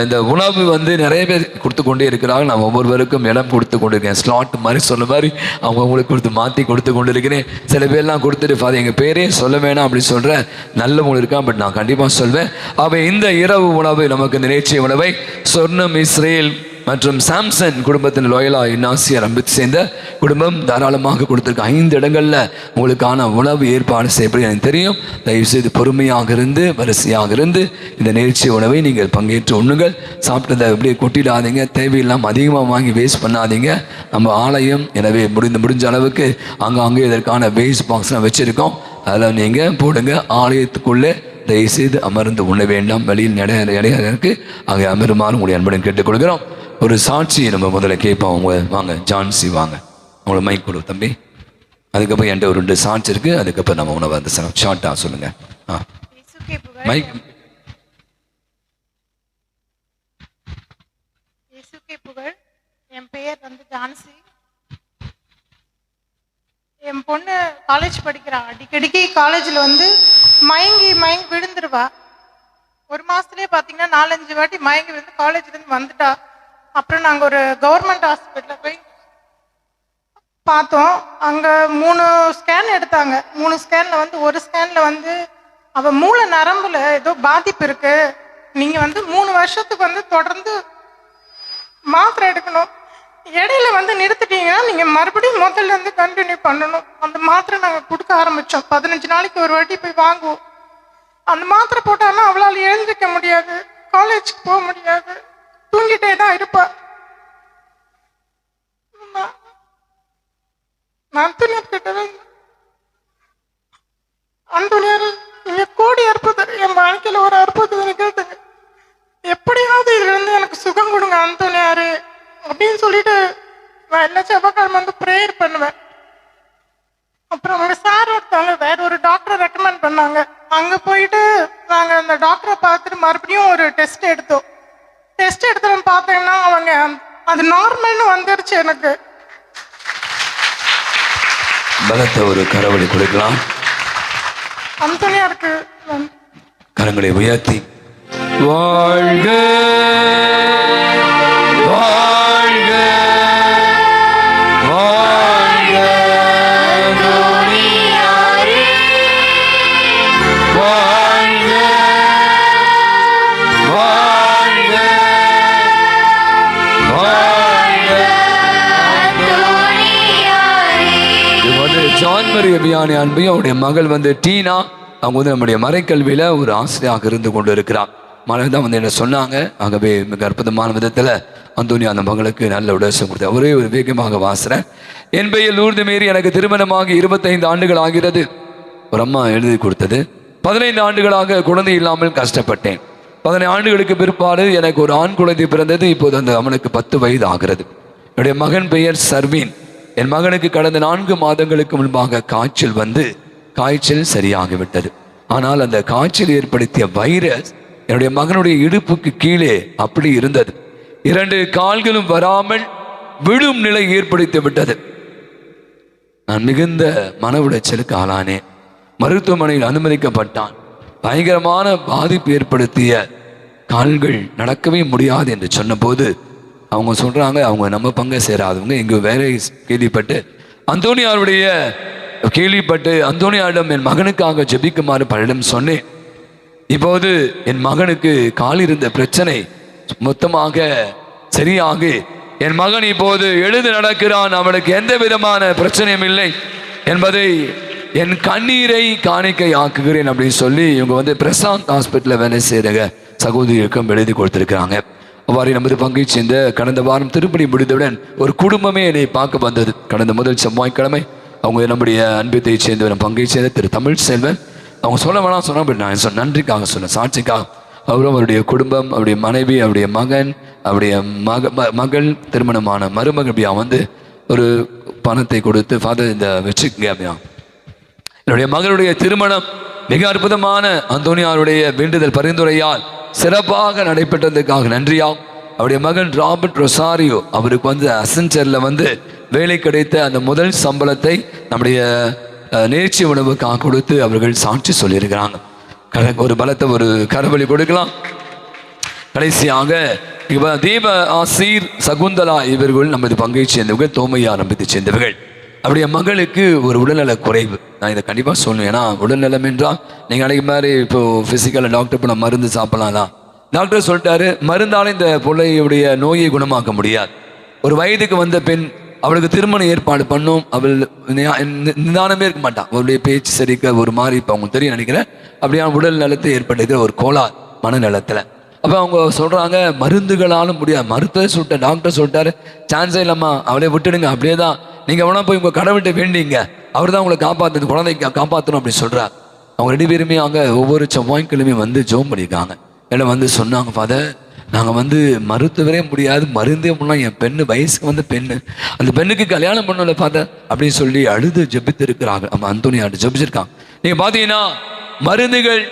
இந்த உணவு நிறைய பேர் கொடுத்து கொண்டே இருக்கிறாங்க. நான் ஒவ்வொருவருக்கும் இடம் கொடுத்து கொண்டு இருக்கேன். ஸ்லாட் மாதிரி சொல்ல மாதிரி அவங்களுக்கு கொடுத்து மாற்றி கொடுத்து கொண்டு இருக்கிறேன். சில பேர்லாம் கொடுத்துட்டு ஃபாதர் எங்கள் பேரே சொல்ல வேணாம் அப்படி சொல்கிற நல்லவங்க இருக்கான். பட் நான் கண்டிப்பாக சொல்வேன். அவை இந்த இரவு உணவு நமக்கு நினைச்ச உணவை சொர்ணம் இஸ்ரேல் மற்றும் சாம்சன் குடும்பத்தின் லோயலா இன்னாசியர் அம்பித் சேர்ந்த குடும்பம் தாராளமாக கொடுத்துருக்கு. 5 இடங்களில் உங்களுக்கான உணவு ஏற்பாடு செய்யப்படும். எனக்கு தெரியும். தயவுசெய்து பொறுமையாக இருந்து வரிசையாக இருந்து இந்த நிகழ்ச்சி உணவை நீங்கள் பங்கேற்று உண்ணுங்கள். சாப்பிட்டதை அப்படியே கொட்டிடாதீங்க, தேவையில்லாமல் அதிகமாக வாங்கி வேஸ்ட் பண்ணாதீங்க. நம்ம ஆலயம் எனவே முடிஞ்ச அளவுக்கு அங்கே இதற்கான வேஸ்ட் பாக்ஸ்லாம் வச்சுருக்கோம். அதில் நீங்கள் போடுங்க. ஆலயத்துக்குள்ளே தயவுசெய்து அமர்ந்து உண்ண வேண்டாம். வெளியில் இடையிற்கு அங்கே அமருமாறு உங்களுடைய அன்புடன் கேட்டுக்கொள்கிறோம். ஒரு சாட்சியை நம்ம முதல்ல கேட்போம். அவங்க வாங்க, ஜான்சி வாங்க, அவங்கள மைக் கொடு தம்பி. அதுக்கப்புறம் என்கிட்ட ஒரு 2 சாட்சி இருக்கு. அதுக்கப்புறம் நம்ம உணவு வந்து ஷார்ட்டா சொல்லுங்க. மைக். என் பெயர் ஜான்சி. என் பொண்ணு காலேஜ் படிக்கிறா. அடிக்கடிக்கு காலேஜில் மயங்கி விழுந்துருவா. ஒரு மாதத்துலேயே பார்த்தீங்கன்னா 4-5 வாட்டி மயங்கி விழுந்து காலேஜ்லேருந்து வந்துட்டா. அப்புறம் நாங்கள் ஒரு கவர்மெண்ட் ஹாஸ்பிட்டலில் போய் பார்த்தோம். அங்கே 3 ஸ்கேன் எடுத்தாங்க. 3 ஸ்கேனில் ஒரு ஸ்கேனில் அவள் மூளை நரம்புல ஏதோ பாதிப்பு இருக்கு, நீங்கள் 3 வருஷத்துக்கு தொடர்ந்து மாத்திரை எடுக்கணும், இடையில நிறுத்திட்டீங்கன்னா நீங்கள் மறுபடியும் முதல்ல கண்டினியூ பண்ணணும். அந்த மாத்திரை நாங்கள் கொடுக்க ஆரம்பித்தோம். 15 நாளைக்கு ஒரு வாட்டி போய் வாங்குவோம். அந்த மாத்திரை போட்டாலும் அவளால் எழுந்திருக்க முடியாது, காலேஜுக்கு போக முடியாது, தூங்கிட்டே தான் இருப்பா. அந்தோனியார் நீங்க கோடி அற்புதம், என் வாழ்க்கையில ஒரு அற்புதம் கேட்டுங்க, எப்படியாவது இதுல எனக்கு சுகம் கொடுங்க அந்தோனியாரு அப்படின்னு சொல்லிட்டு நான் எல்லா செவ்வாய்க்கிழமை ப்ரேயர் பண்ணுவேன். அப்புறம் அவங்க சார் ஒருத்தவங்க வேற ஒரு டாக்டரை ரெக்கமெண்ட் பண்ணாங்க. அங்கே போயிட்டு நாங்கள் அந்த டாக்டரை பார்த்துட்டு மறுபடியும் ஒரு டெஸ்ட் எடுத்தோம். டெஸ்ட் எடுத்துன்னு பார்த்தீங்கன்னா அவங்க அது நார்மல்னு வந்துருச்சு. எனக்கு பலத்த ஒரு கரவழி கொடுக்கலாம். அந்தோனியாருக்கு கரங்களை உயர்த்தி வாழ்க வாழ்க வாழ்க வாழ்க வாழ்க வாழ்க. இது ஜான் மரி அபியானி அன்பையும் அவருடைய மகள் டீனா. அவங்க நம்முடைய மறைக்கல்வியில் ஒரு ஆசிரியராக இருந்து கொண்டு இருக்கிறார். மகள் தான் என்ன சொன்னாங்க. ஆகவே மிக அற்புதமான விதத்தில் அந்தோனியா அந்த மகளுக்கு நல்ல உடசம் கொடுத்த ஒரே ஒரு வேகமாக வாசுறேன். என் பெயர் லூர்து மேரி. எனக்கு திருமணமாக 25 ஆண்டுகள் ஆகிறது. ஒரு அம்மா எழுதி கொடுத்தது. 15 ஆண்டுகளாக குழந்தை இல்லாமல் கஷ்டப்பட்டேன். 15 ஆண்டுகளுக்கு பிற்பாடு எனக்கு ஒரு ஆண் குழந்தை பிறந்தது. இப்போது அவனுக்கு 10 வயது ஆகிறது. என்னுடைய மகன் பெயர் சர்வீன். என் மகனுக்கு கடந்த 4 மாதங்களுக்கு முன்பாக காய்ச்சல் சரியாகிவிட்டது. ஆனால் அந்த காய்ச்சல் ஏற்படுத்திய வைரஸ் என்னுடைய மகனுடைய இடுப்புக்கு கீழே அப்படி இருந்தது. 2 கால்களும் வராமல் விழும் நிலை ஏற்படுத்தி விட்டது. நான் மிகுந்த மன உளைச்சலுக்கு ஆளானேன். மருத்துவமனையில் அனுமதிக்கப்பட்டான். பயங்கரமான பாதிப்பு ஏற்படுத்திய கால்கள் நடக்கவே முடியாது என்று சொன்னபோது அவங்க சொல்றாங்க, அவங்க நம்ம பங்கை சேராதவங்க, இங்கு வேலை கேள்விப்பட்டு அந்தோனியாருடைய கேள்விப்பட்டு அந்தோனியாரிடம் என் மகனுக்காக ஜெபிக்குமாறு பலரிடம் சொன்னேன். இப்போது என் மகனுக்கு கால் இருந்த பிரச்சனை மொத்தமாக சரியாக என் மகன் இப்போது எழுந்து நடக்கிறான். அவனுக்கு எந்த விதமான பிரச்சனையும் இல்லை என்பதை என் கண்ணீரை காணிக்கை ஆக்குகிறேன் அப்படின்னு சொல்லி இவங்க பிரசாந்த் ஹாஸ்பிட்டலில் வேலை செய்கிற சகோதரிக்கும் எழுதி கொடுத்துருக்குறாங்க. அவ்வாறு நமது பங்கை சேர்ந்த கடந்த வாரம் திருப்பணி முடிந்தவுடன் ஒரு குடும்பமே என்னை பார்க்க வந்தது. கடந்த முதல் செவ்வாய்க்கிழமை அவங்க நம்முடைய அன்பத்தை சேர்ந்தவர் பங்கை சேர்ந்த திரு தமிழ் செல்வன் அவங்க சொல்ல வேணாம் சொன்னால் நான் நன்றிக்காக சொன்னேன், சாட்சிக்காக. அவரும் அவருடைய குடும்பம், அவருடைய மனைவி, அவருடைய மகன், அவருடைய மகள் திருமணமான மருமகள் அப்படியா ஒரு பணத்தை கொடுத்து ஃபாதர் இந்த வச்சுக்கங்க அப்படியா. என்னுடைய மகளுடைய திருமணம் மிக அற்புதமான அந்தோனியாருடைய வேண்டுதல் பரிந்துரையால் சிறப்பாக நடைபெற்றதுக்காக நன்றியாகும். அவருடைய மகன் ராபர்ட் ரொசாரியோ அவருக்கு அசென்சரில் வேலை கிடைத்த அந்த முதல் சம்பளத்தை நம்முடைய நேர்ச்சி உணவுக்காக கொடுத்து அவர்கள் சாட்சி சொல்லியிருக்கிறாங்க. ஒரு பலத்தை ஒரு கரவழி கொடுக்கலாம். கடைசியாக தீப ஆசீர் சகுந்தலா இவர்கள் நமது பங்கை சேர்ந்தவர்கள், தோமையா ஆரம்பித்து சேர்ந்தவர்கள். அவருடைய மகளுக்கு ஒரு உடல்நல குறைவு. நான் இதை கண்டிப்பாக சொல்லுவேன். ஏன்னா உடல்நலம் என்றால் நீங்கள் அன்றைக்கு மாதிரி இப்போ ஃபிசிக்கலாக டாக்டர் இப்போ மருந்து சாப்பிடலாம். டாக்டர் சொல்லிட்டாரு மருந்தாலும் இந்த பிள்ளையுடைய நோயை குணமாக்க முடியாது. ஒரு வயதுக்கு வந்த பெண் அவளுக்கு திருமணம் ஏற்பாடு பண்ணும், அவள் நிதானமே இருக்க மாட்டான். அவளுடைய பேச்சு சரிக்க ஒரு மாதிரி இப்போ அவங்க தெரியும் நினைக்கிறேன். அப்படியான உடல் நலத்தை ஏற்படுகிற ஒரு கோளாறு மனநலத்தில். அப்போ அவங்க சொல்கிறாங்க மருந்துகளாலும் முடியாது. மருத்துவ சொல்லிட்ட டாக்டர் சொல்லிட்டாரு சான்ஸே இல்லாமா அவளே விட்டுடுங்க, அப்படியே தான் நீங்கள் வேணா போய் உங்கள் கடவுள்கிட்ட வேண்டிங்க, அவர் தான் உங்களை காப்பாற்று குழந்தைக்கு காப்பாற்றணும் அப்படின்னு சொல்கிறார். அவங்க 2 பேருமே ஒவ்வொரு செவ்வாய்க்கிழமையும் ஜோம் பண்ணியிருக்காங்க. என்ன சொன்னாங்க ஃபாதர் நாங்கள் மருத்துவரே முடியாது, மருந்தே முடியலாம், என் பெண்ணு வயசுக்கு பெண்ணு, அந்த பெண்ணுக்கு கல்யாணம் பண்ணல ஃபாதர் அப்படின்னு சொல்லி அழுது ஜெபித்து இருக்கிறாங்க. நம்ம அந்தோனியார் ஜெபிச்சிருக்காங்க. நீங்கள் பார்த்தீங்கன்னா மருந்துகள்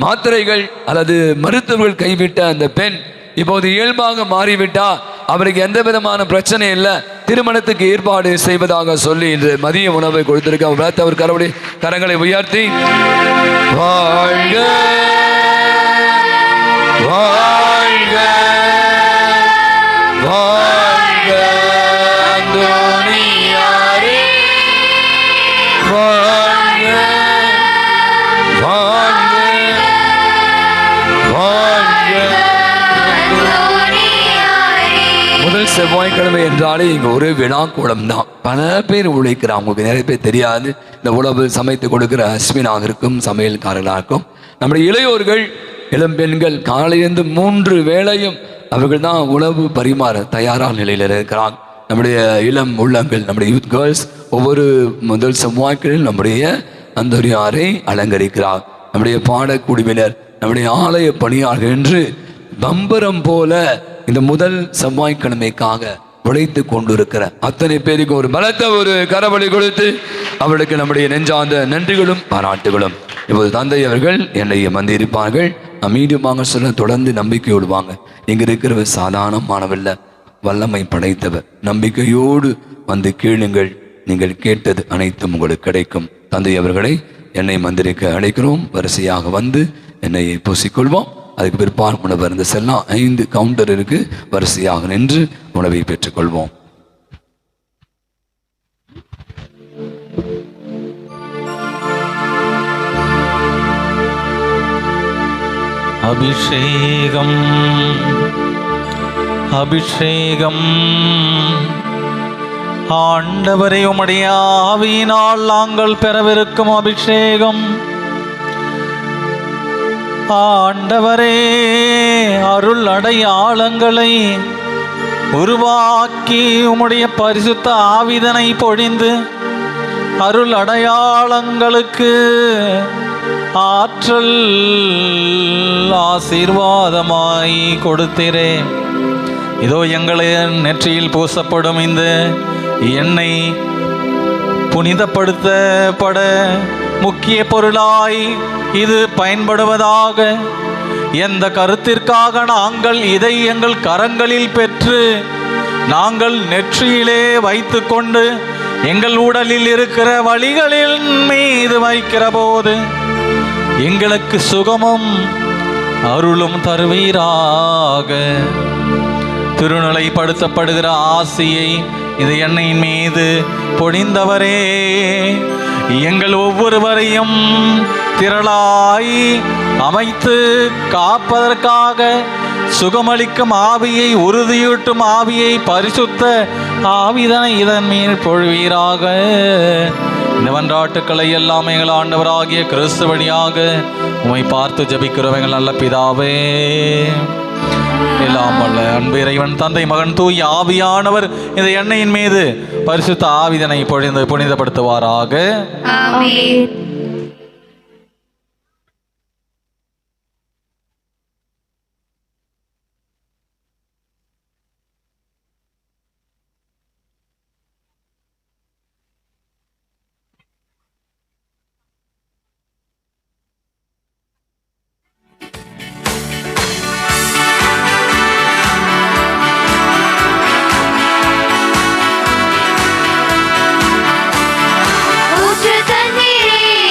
மாத்திரைகள் அல்லது மருத்துவர்கள் கைவிட்ட அந்த பெண் இப்போது இயல்பாக மாறிவிட்டா அவருக்கு எந்த விதமான பிரச்சனை இல்லை, திருமணத்துக்கு ஏற்பாடு செய்வதாக சொல்லி இன்று மதிய உணவை கொடுத்திருக்க. அவர் கரங்களை உயர்த்தி வாழ்க வாழ்க வாழ்க அந்தோனியாரே வாழ்க வாழ்க வாழ்க. முதல் செவ்வாய்க்கிழமை என்றாலே இங்கே ஒரு விழா கூடம் தான். பல பேர் உழைக்கிறாங்க. அவங்களுக்கு நிறைய பேர் தெரியாது. இந்த உணவு சமைத்து கொடுக்குற அஸ்வினாக இருக்கும், சமையல்காரர்களாக இருக்கும். நம்முடைய இளையோர்கள் இளம் பெண்கள் காலையிலிருந்து 3 வேளையும் அவர்கள் தான் உணவு பரிமாற தயாரான நிலையில் இருக்கிறாங்க. நம்முடைய இளம் உள்ளங்கள், நம்முடைய யூத் கேர்ள்ஸ் ஒவ்வொரு முதல் செவ்வாய்க்கிழமையில் நம்முடைய அந்தோனியாரை அலங்கரிக்கிறார். நம்முடைய பாடக்குழுவினர், நம்முடைய ஆலய பணியாளர்கள் என்று பம்பரம் போல இந்த முதல் செவ்வாய்க்கிழமைக்காக உழைத்து கொண்டிருக்கிற அத்தனை பேருக்கு ஒரு பலத்த ஒரு கரவழி கொடுத்து அவளுக்கு நம்முடைய நெஞ்சார்ந்த நன்றிகளும் பாராட்டுகளும். இப்போது தந்தை அவர்கள் என்னை வந்திருப்பார்கள். நான் மீண்டுமாக சொல்ல தொடர்ந்து நம்பிக்கை விடுவாங்க. இங்கே இருக்கிறவர் சாதாரணமானவல்ல, வல்லமை படைத்தவர். நம்பிக்கையோடு கேளுங்கள், நீங்கள் கேட்டது அனைத்தும் உங்களுக்கு கிடைக்கும். தந்தை அவர்களை என்னை மந்திரிக்க அழைக்கிறோம். வரிசையாக என்னை பூசிக்கொள்வோம். அதுக்கு பிற்பாடு உணவு இருந்து செல்லாம் 5 கவுண்டர் இருக்கு. வரிசையாக நின்று உணவை பெற்றுக்கொள்வோம். அபிஷேகம் அபிஷேகம். ஆண்டவரே உம்முடைய ஆவியினால் நாங்கள் பெறவிருக்கும் அபிஷேகம். ஆண்டவரே அருள் அடையாளங்களை உருவாக்கி உம்முடைய பரிசுத்த ஆவிதனை பொழிந்து அருள் அடையாளங்களுக்கு ஆற்றல் ஆசீர்வாதமாய் கொடுத்தீரே. இதோ எங்களின் நெற்றியில் பூசப்படும் இந்த எண்ணெய் புனிதப்படுத்தப்பட முக்கிய பொருளாய் இது பயன்படுவதாக. எந்த கருத்திற்காக நாங்கள் இதை எங்கள் கரங்களில் பெற்று நாங்கள் நெற்றியிலே வைத்து கொண்டு எங்கள் உடலில் இருக்கிற வலிகளின் மீது வைக்கிற போது எங்களுக்கு சுகமும் அருளும் தருவீராக. திருநிலைப்படுத்தப்படுகிற ஆசியை இது எண்ணெயின் மீது பொழிந்தவரே, எங்கள் ஒவ்வொருவரையும் திரளாய் அமைத்து காப்பதற்காக சுகமளிக்கும் ஆவியை, உறுதியூட்டும் ஆவியை, பரிசுத்த ஆவிதனை இதன் மேல் பொழிவீராக. இந்த மன்றாட்டுக்களை எல்லாம் எங்கள் ஆண்டவராகிய கிறிஸ்து வழியாக உம்மை பார்த்து ஜெபிக்கிறோம் எங்கள் நல்ல பிதாவே. எல்லாம் வல்ல அன்பு இறைவன் தந்தை மகன் தூய் ஆவியானவர் இந்த எண்ணெயின் மீது பரிசுத்த ஆவிதனை பொழிந்து புனிதப்படுத்துவாராக. ஆமென். ஊற்று தண்ணீரே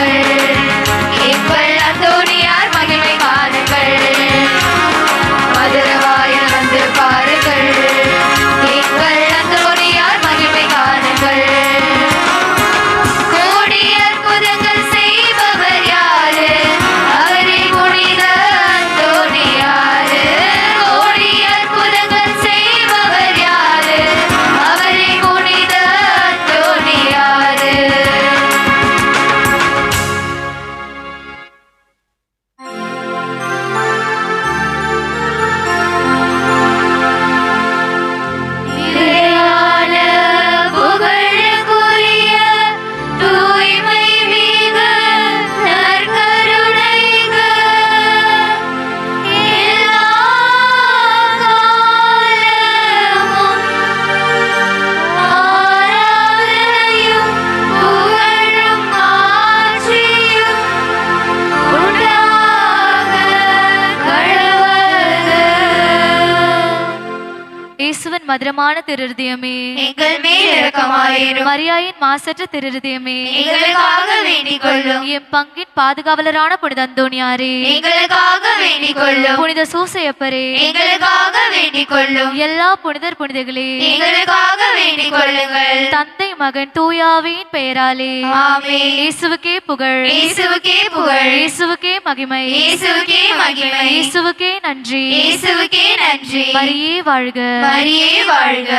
காணுங்கள். எங்கள் அந்தோனியார் மகிமை காணுங்கள். மதுரவாயில் வந்து பாருங்கள். எங்கள் அந்தோனியார் மகிமை காணுங்கள். கோடி அற்புதங்கள் செய்பவர் யாரு? அவரே புனித அந்தோனியாரு. கோடி அற்புதங்கள் செய்பவர் யாரு? அவரே புனித அந்தோனியாரு. இறையான புகழுக்குரிய தூய்மை மிகு நற்கருணைக்கு எல்லா காலமும் ஆராதனையும் புகழும் ஆட்சியும் உண்டாக கடவது. இயேசுவின் மதுரமான திருஹிருதயமே, எங்கள் மேல் இரக்கமாயிரும். மரியாயின் மாசற்ற திருஹிருதயமே, எங்களுக்காக வேண்டிக் கொள்ளும். என் பங்கின் பாதுகாவலரான புனித அந்தோணியாரே, எங்களுக்காக வேண்டிக் கொள்ளும். புனித சூசையப்பரே, எங்களுக்காக வேண்டிக் கொள்ளும். எல்லா புனிதர் புனிதர்களே, எங்களுக்காக வேண்டிக் கொள்ளுங்கள். தந்தை மகன் தூயாவின் பெயராலே ஆமென். இயேசுவுக்கே புகழ், இயேசுவுக்கே புகழ். இயேசுவுக்கே மகிமை, இயேசுவுக்கே மகிமை. இயேசுவுக்கே நன்றி. இயேசுவுக்கே நன்றி. மரியே வாழ்க. மரியே வாழ்க.